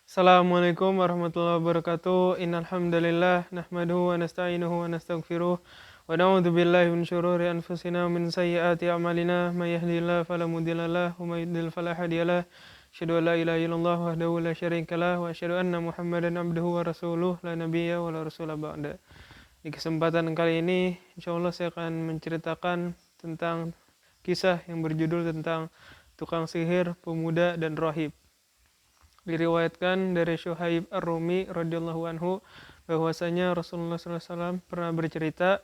Assalamualaikum warahmatullahi wabarakatuh. Innal hamdalillah nahmaduhu wa nasta'inuhu wa nastaghfiruh wa na'udzu billahi min syururi anfusina wa min sayyiati a'malina may yahdihillahu fala mudhillalah wa may yudhlil fala hadiyalah. Asyhadu an la ilaha illallah wahdahu la syarikalah wa asyhadu anna Muhammadan abduhu wa rasuluh la nabiyya wa la rasula ba'da. Di kesempatan kali ini insyaallah saya akan menceritakan tentang kisah yang berjudul tentang tukang sihir, pemuda dan rahib. Diriwayatkan dari Syuhaib Ar-Rumi radhiyallahu anhu bahwasanya Rasulullah SAW pernah bercerita,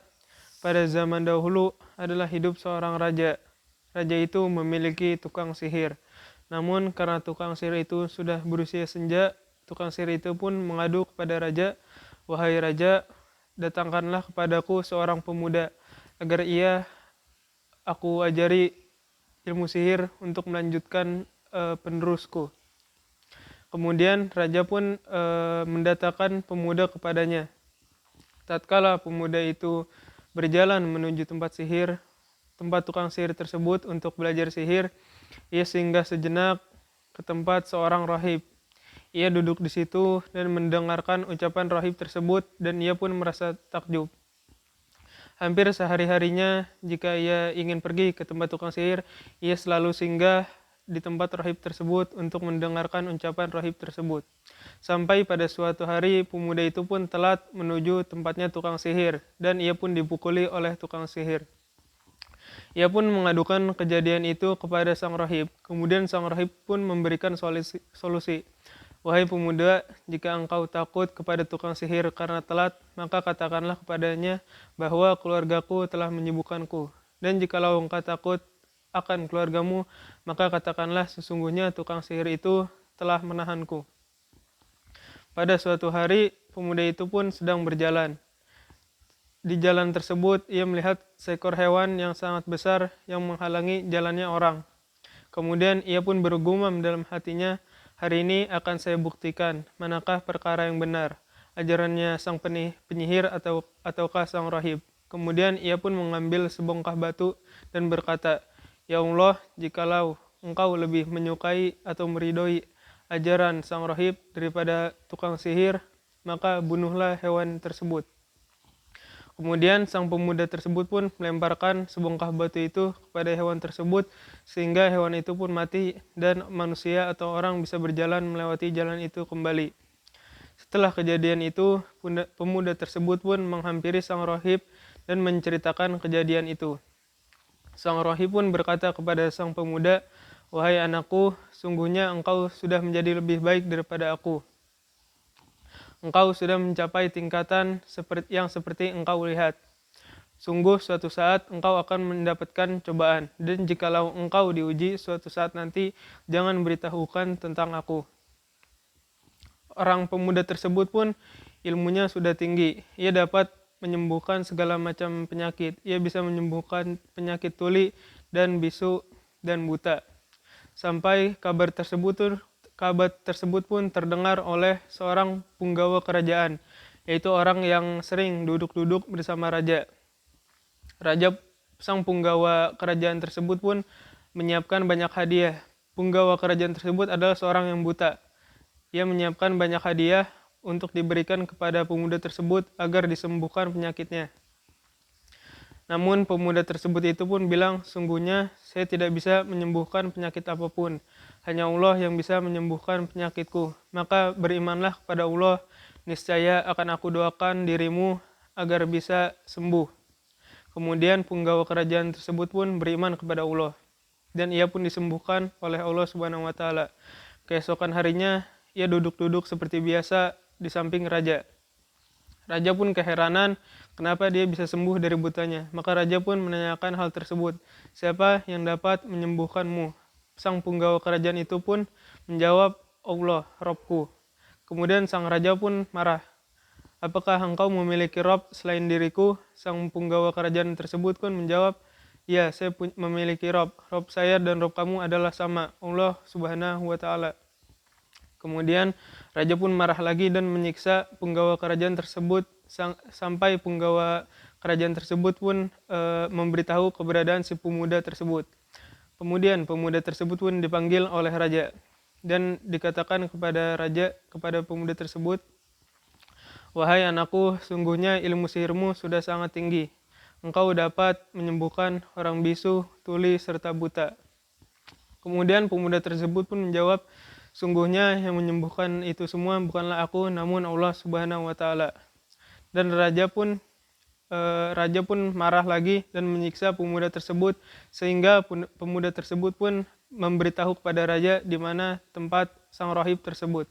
pada zaman dahulu adalah hidup seorang raja. Raja itu memiliki tukang sihir. Namun karena tukang sihir itu sudah berusia senja, tukang sihir itu pun mengadu kepada raja, "Wahai raja, datangkanlah kepadaku seorang pemuda agar aku ajari ilmu sihir untuk melanjutkan penerusku." Kemudian raja pun mendatangkan pemuda kepadanya. Tatkala pemuda itu berjalan menuju tempat tukang sihir tersebut untuk belajar sihir, ia singgah sejenak ke tempat seorang rahib. Ia duduk di situ dan mendengarkan ucapan rahib tersebut dan ia pun merasa takjub. Hampir sehari-harinya jika ia ingin pergi ke tempat tukang sihir, ia selalu singgah di tempat rahib tersebut untuk mendengarkan ucapan rahib tersebut. Sampai pada suatu hari pemuda itu pun telat menuju tempatnya tukang sihir dan ia pun dipukuli oleh tukang sihir. Ia pun mengadukan kejadian itu kepada sang rahib. Kemudian sang rahib pun memberikan solusi. "Wahai pemuda, jika engkau takut kepada tukang sihir karena telat, maka katakanlah kepadanya bahwa keluargaku telah menyibukkanku. Dan jikalau engkau takut akan keluargamu, maka katakanlah sesungguhnya tukang sihir itu telah menahanku." Pada suatu hari, pemuda itu pun sedang berjalan. Di jalan tersebut, ia melihat seekor hewan yang sangat besar yang menghalangi jalannya orang. Kemudian ia pun bergumam dalam hatinya, "Hari ini akan saya buktikan manakah perkara yang benar, ajarannya sang penyihir ataukah sang rahib." Kemudian ia pun mengambil sebongkah batu dan berkata, "Ya Allah, jikalau engkau lebih menyukai atau meridhoi ajaran sang rahib daripada tukang sihir, maka bunuhlah hewan tersebut." Kemudian sang pemuda tersebut pun melemparkan sebongkah batu itu kepada hewan tersebut sehingga hewan itu pun mati dan manusia atau orang bisa berjalan melewati jalan itu kembali. Setelah kejadian itu, pemuda tersebut pun menghampiri sang rahib dan menceritakan kejadian itu. Sang rahib pun berkata kepada sang pemuda, "Wahai anakku, sungguhnya engkau sudah menjadi lebih baik daripada aku. Engkau sudah mencapai tingkatan seperti engkau lihat. Sungguh suatu saat engkau akan mendapatkan cobaan, dan jikalau engkau diuji suatu saat nanti, jangan beritahukan tentang aku." Orang pemuda tersebut pun ilmunya sudah tinggi. Ia dapat menyembuhkan segala macam penyakit. Ia bisa menyembuhkan penyakit tuli dan bisu dan buta. Sampai kabar tersebut pun terdengar oleh seorang punggawa kerajaan, yaitu orang yang sering duduk-duduk bersama raja. Sang punggawa kerajaan tersebut pun menyiapkan banyak hadiah. Punggawa kerajaan tersebut adalah seorang yang buta. Ia menyiapkan banyak hadiah untuk diberikan kepada pemuda tersebut agar disembuhkan penyakitnya. Namun pemuda tersebut itu pun bilang, "Sungguhnya saya tidak bisa menyembuhkan penyakit apapun. Hanya Allah yang bisa menyembuhkan penyakitku. Maka berimanlah kepada Allah, niscaya akan aku doakan dirimu agar bisa sembuh." Kemudian punggawa kerajaan tersebut pun beriman kepada Allah dan ia pun disembuhkan oleh Allah Subhanahu wa taala. Keesokan harinya ia duduk-duduk seperti biasa di samping raja. Raja pun keheranan kenapa dia bisa sembuh dari butanya. Maka raja pun menanyakan hal tersebut, "Siapa yang dapat menyembuhkanmu?" Sang punggawa kerajaan itu pun menjawab, "Allah, Robku." Kemudian sang raja pun marah, "Apakah engkau memiliki Rob selain diriku?" Sang punggawa kerajaan tersebut pun menjawab, "Ya, saya memiliki Rob. Rob saya dan Rob kamu adalah sama, Allah Subhanahu wa taala." Kemudian raja pun marah lagi dan menyiksa punggawa kerajaan tersebut sampai punggawa kerajaan tersebut pun memberitahu keberadaan si pemuda tersebut. Kemudian pemuda tersebut pun dipanggil oleh raja. Dan dikatakan kepada raja, kepada pemuda tersebut, "Wahai anakku, sungguhnya ilmu sihirmu sudah sangat tinggi. Engkau dapat menyembuhkan orang bisu, tuli, serta buta." Kemudian pemuda tersebut pun menjawab, "Sungguhnya yang menyembuhkan itu semua bukanlah aku, namun Allah Subhanahu wa Ta'ala." Dan raja pun marah lagi dan menyiksa pemuda tersebut, sehingga pemuda tersebut pun memberitahu kepada raja di mana tempat sang rahib tersebut.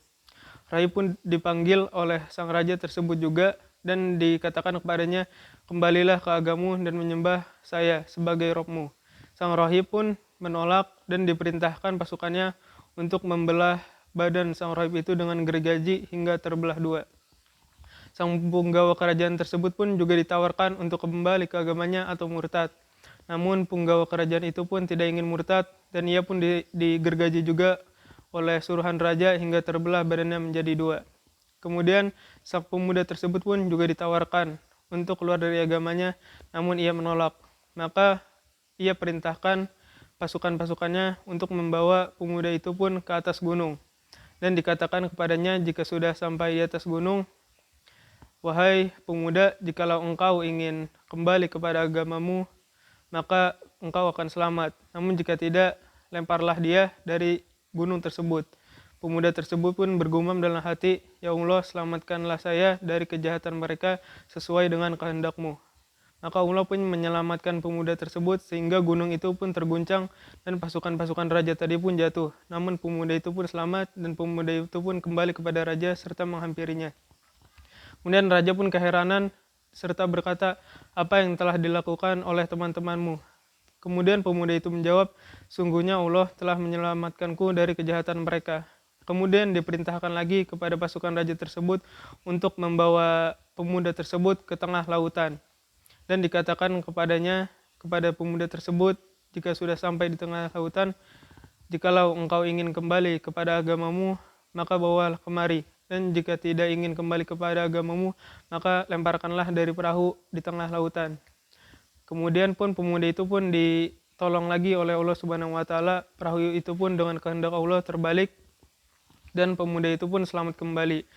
Rahib pun dipanggil oleh sang raja tersebut juga dan dikatakan kepadanya, "Kembalilah ke agamamu dan menyembah saya sebagai Robmu." Sang rahib pun menolak dan diperintahkan pasukannya untuk membelah badan sang rahib itu dengan gergaji hingga terbelah dua. Sang punggawa kerajaan tersebut pun juga ditawarkan untuk kembali ke agamanya atau murtad. Namun punggawa kerajaan itu pun tidak ingin murtad dan ia pun digergaji juga oleh suruhan raja hingga terbelah badannya menjadi dua. Kemudian sang pemuda tersebut pun juga ditawarkan untuk keluar dari agamanya, namun ia menolak. Maka ia perintahkan pasukan-pasukannya untuk membawa pemuda itu pun ke atas gunung. Dan dikatakan kepadanya jika sudah sampai di atas gunung, "Wahai pemuda, jikalau engkau ingin kembali kepada agamamu, maka engkau akan selamat. Namun jika tidak, lemparlah dia dari gunung tersebut." Pemuda tersebut pun bergumam dalam hati, "Ya Allah, selamatkanlah saya dari kejahatan mereka sesuai dengan kehendak-Mu." Maka Allah pun menyelamatkan pemuda tersebut sehingga gunung itu pun terguncang dan pasukan-pasukan raja tadi pun jatuh. Namun pemuda itu pun selamat dan pemuda itu pun kembali kepada raja serta menghampirinya. Kemudian raja pun keheranan serta berkata, "Apa yang telah dilakukan oleh teman-temanmu?" Kemudian pemuda itu menjawab, "Sungguhnya Allah telah menyelamatkanku dari kejahatan mereka." Kemudian diperintahkan lagi kepada pasukan raja tersebut untuk membawa pemuda tersebut ke tengah lautan. Dan dikatakan kepada pemuda tersebut, jika sudah sampai di tengah lautan, "Jikalau engkau ingin kembali kepada agamamu, maka bawalah kemari. Dan jika tidak ingin kembali kepada agamamu, maka lemparkanlah dari perahu di tengah lautan." Kemudian pun pemuda itu pun ditolong lagi oleh Allah Subhanahu wa Ta'ala. Perahu itu pun dengan kehendak Allah terbalik dan pemuda itu pun selamat kembali.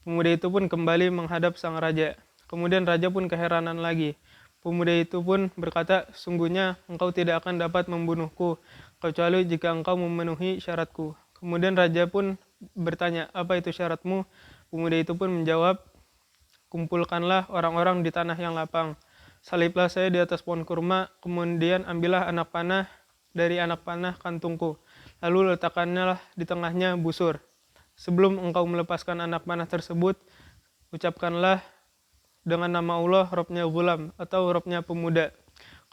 Pemuda itu pun kembali menghadap sang raja. Kemudian raja pun keheranan lagi. Pemuda itu pun berkata, "Sungguhnya engkau tidak akan dapat membunuhku kecuali jika engkau memenuhi syaratku." Kemudian raja pun bertanya, "Apa itu syaratmu?" Pemuda itu pun menjawab, "Kumpulkanlah orang-orang di tanah yang lapang. Saliblah saya di atas pohon kurma, kemudian ambillah anak panah dari anak panah kantungku. Lalu letakkanlah di tengahnya busur. Sebelum engkau melepaskan anak panah tersebut, ucapkanlah dengan nama Allah, Robnya Ghulam atau Robnya pemuda."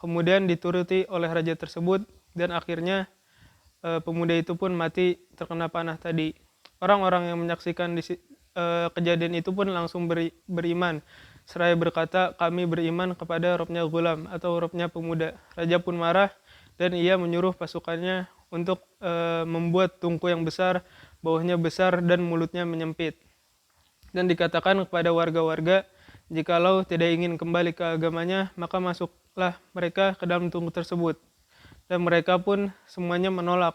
Kemudian dituruti oleh raja tersebut dan akhirnya pemuda itu pun mati terkena panah tadi. Orang-orang yang menyaksikan kejadian itu pun langsung beriman. Seraya berkata, "Kami beriman kepada Robnya Ghulam atau Robnya pemuda." Raja pun marah dan ia menyuruh pasukannya untuk membuat tungku yang besar, bawahnya besar dan mulutnya menyempit. Dan dikatakan kepada warga-warga, jikalau tidak ingin kembali ke agamanya, maka masuklah mereka ke dalam tungku tersebut. Dan mereka pun semuanya menolak.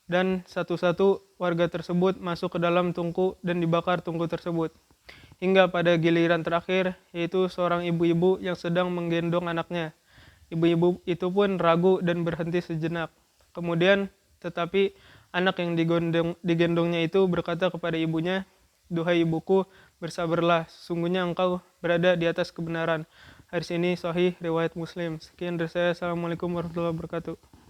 Dan satu-satu warga tersebut masuk ke dalam tungku dan dibakar tungku tersebut. Hingga pada giliran terakhir, yaitu seorang ibu-ibu yang sedang menggendong anaknya. Ibu-ibu itu pun ragu dan berhenti sejenak. Kemudian, tetapi anak yang digendongnya itu berkata kepada ibunya, "Duhai ibuku, bersabarlah, sesungguhnya engkau berada di atas kebenaran." Hadis ini sahih riwayat Muslim. Sekian dari saya. Assalamualaikum warahmatullahi wabarakatuh.